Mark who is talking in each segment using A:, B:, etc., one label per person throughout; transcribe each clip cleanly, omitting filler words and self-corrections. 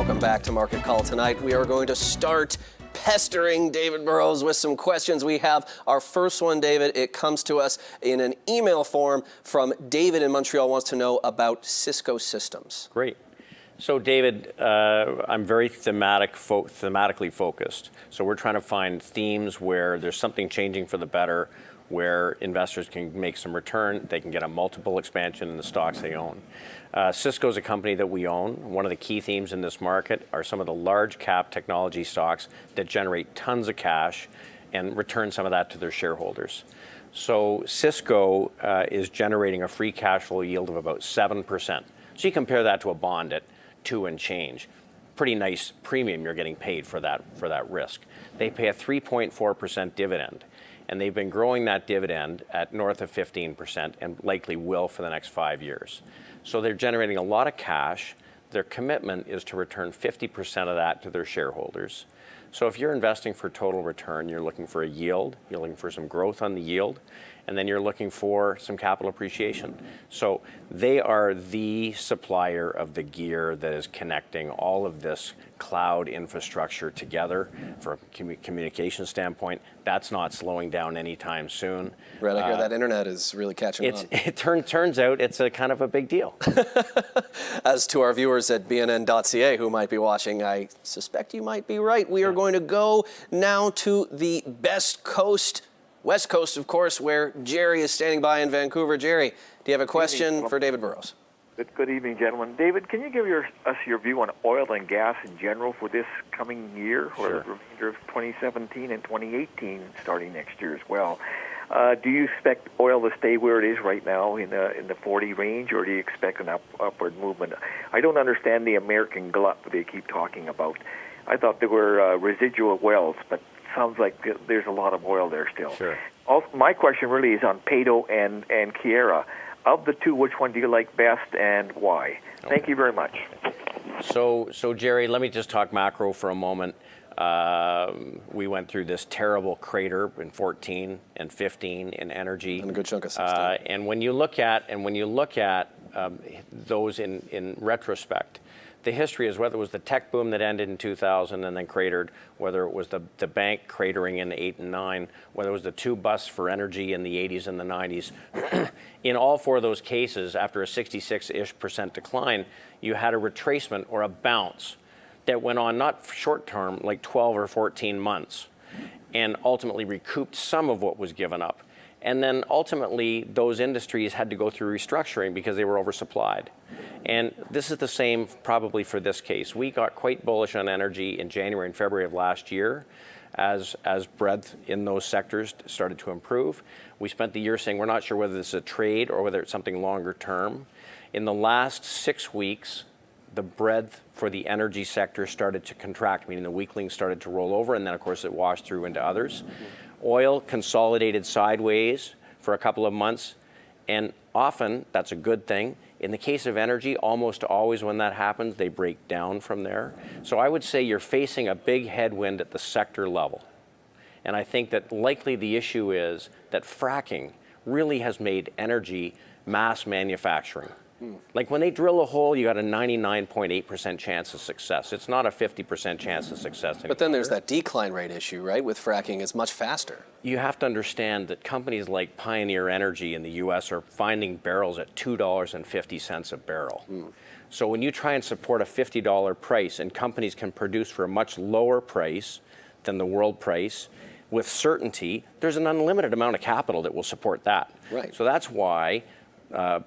A: Welcome back to Market Call. Tonight we are going to start pestering David Burrows with some questions. We have our first one, David. It comes to us in an email form from David in Montreal, wants to know about Cisco Systems.
B: Great. So David, I'm very thematically focused. So we're trying to find themes where there's something changing for the better, where investors can make some return, they can get a multiple expansion in the stocks they own. Cisco is a company that we own. One of the key themes in this market are some of the large cap technology stocks that generate tons of cash and return some of that to their shareholders. So Cisco is generating a free cash flow yield of about 7%. So you compare that to a bond at 2 and change. Pretty nice premium you're getting paid for that risk. They pay a 3.4% dividend. And they've been growing that dividend at north of 15% and likely will for the next 5 years. So they're generating a lot of cash. Their commitment is to return 50% of that to their shareholders. So if you're investing for total return, you're looking for a yield, you're looking for some growth on the yield, and then you're looking for some capital appreciation. So they are the supplier of the gear that is connecting all of this cloud infrastructure together from a communication standpoint. That's not slowing down anytime soon.
A: Right, I hear that internet is really catching on.
B: It turns out it's a kind of a big deal.
A: As to our viewers at BNN.ca who might be watching, I suspect you might be right. We are going to go now to the best coast, West Coast, of course, where Jerry is standing by in Vancouver. Jerry, do you have a question for David Burrows?
C: Good evening, gentlemen. David, can you give us your view on oil and gas in general for this coming year, or the remainder of 2017 and 2018, starting next year as well? Do you expect oil to stay where it is right now in the 40 range, or do you expect an upward movement? I don't understand the American glut that they keep talking about. I thought there were residual wells, but sounds like there's a lot of oil there still.
B: Sure.
C: Also, my question really is on Peyto and Keyera. Of the two, which one do you like best and why? Okay. Thank you very much.
B: So Jerry, let me just talk macro for a moment. We went through this terrible crater in 14 and 15 in energy,
A: and a good chunk of 16.
B: And when you look at those in retrospect, the history is whether it was the tech boom that ended in 2000 and then cratered, whether it was the bank cratering in 8 and 9, whether it was the two busts for energy in the 80s and the 90s. In all four of those cases, after a 66-ish% decline, you had a retracement or a bounce that went on not short term, like 12 or 14 months, and ultimately recouped some of what was given up. And then ultimately, those industries had to go through restructuring because they were oversupplied. And this is the same probably for this case. We got quite bullish on energy in January and February of last year as breadth in those sectors started to improve. We spent the year saying we're not sure whether this is a trade or whether it's something longer term. In the last 6 weeks, the breadth for the energy sector started to contract, meaning the weaklings started to roll over, and then of course it washed through into others. Oil consolidated sideways for a couple of months, and often that's a good thing. In the case of energy, almost always when that happens, they break down from there. So I would say you're facing a big headwind at the sector level. And I think that likely the issue is that fracking really has made energy mass manufacturing. Like when they drill a hole, you got a 99.8% chance of success. It's not a 50% chance of success anymore.
A: But then there's that decline rate issue, right? With fracking, it's much faster.
B: You have to understand that companies like Pioneer Energy in the U.S. are finding barrels at $2.50 a barrel. So when you try and support a $50 price, and companies can produce for a much lower price than the world price, with certainty, there's an unlimited amount of capital that will support that.
A: Right.
B: So that's why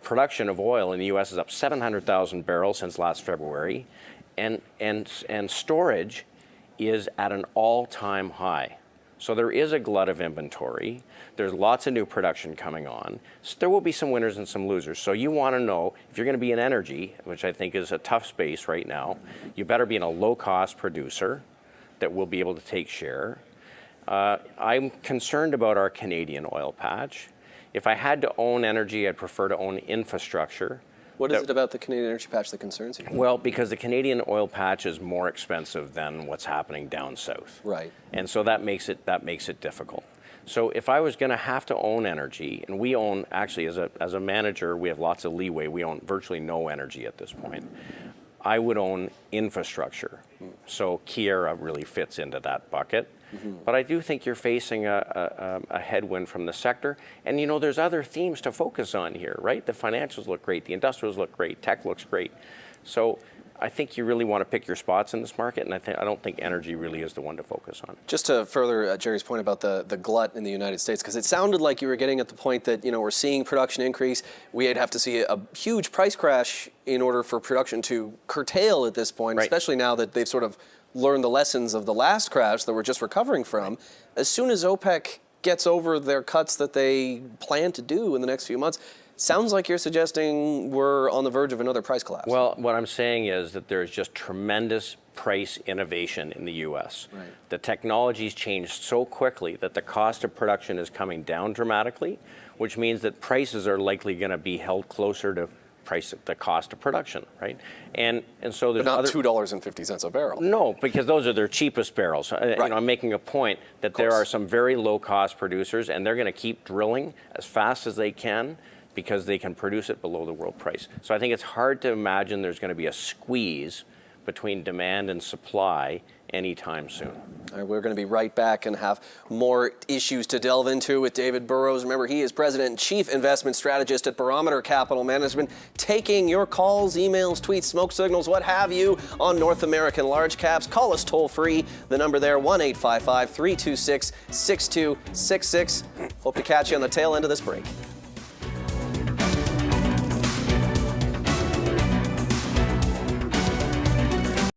B: production of oil in the U.S. is up 700,000 barrels since last February, and storage is at an all-time high. So there is a glut of inventory. There's lots of new production coming on. So there will be some winners and some losers. So you want to know if you're going to be in energy, which I think is a tough space right now, you better be in a low-cost producer that will be able to take share. I'm concerned about our Canadian oil patch. If I had to own energy, I'd prefer to own infrastructure.
A: What is it about the Canadian energy patch that concerns you?
B: Well, because the Canadian oil patch is more expensive than what's happening down south.
A: Right.
B: And so that makes it difficult. So if I was going to have to own energy, and we own, actually as a manager, we have lots of leeway. We own virtually no energy at this point. I would own infrastructure. So Keyera really fits into that bucket. But I do think you're facing a headwind from the sector. And, you know, there's other themes to focus on here, right? The financials look great. The industrials look great. Tech looks great. So I think you really want to pick your spots in this market, and I don't think energy really is the one to focus on.
A: Just to further Jerry's point about the glut in the United States, because it sounded like you were getting at the point that, you know, we're seeing production increase. We'd have to see a huge price crash in order for production to curtail at this point,
B: right.
A: Especially now that they've sort of learned the lessons of the last crash that we're just recovering from. As soon as OPEC gets over their cuts that they plan to do in the next few months, sounds like you're suggesting we're on the verge of another price collapse.
B: Well, what I'm saying is that there's just tremendous price innovation in the U.S.
A: Right.
B: The technology's changed so quickly that the cost of production is coming down dramatically, which means that prices are likely going to be held closer to the cost of production, right? And so there's
A: but not $2.50 a barrel.
B: No, because those are their cheapest barrels.
A: Right.
B: You know, I'm making a point that there are some very low-cost producers, and they're going to keep drilling as fast as they can because they can produce it below the world price. So I think it's hard to imagine there's going to be a squeeze between demand and supply anytime soon.
A: All right, we're going to be right back and have more issues to delve into with David Burrows. Remember, he is President and Chief Investment Strategist at Barometer Capital Management, taking your calls, emails, tweets, smoke signals, what have you, on North American large caps. Call us toll free. The number there, 1-855-326-6266. Hope to catch you on the tail end of this break.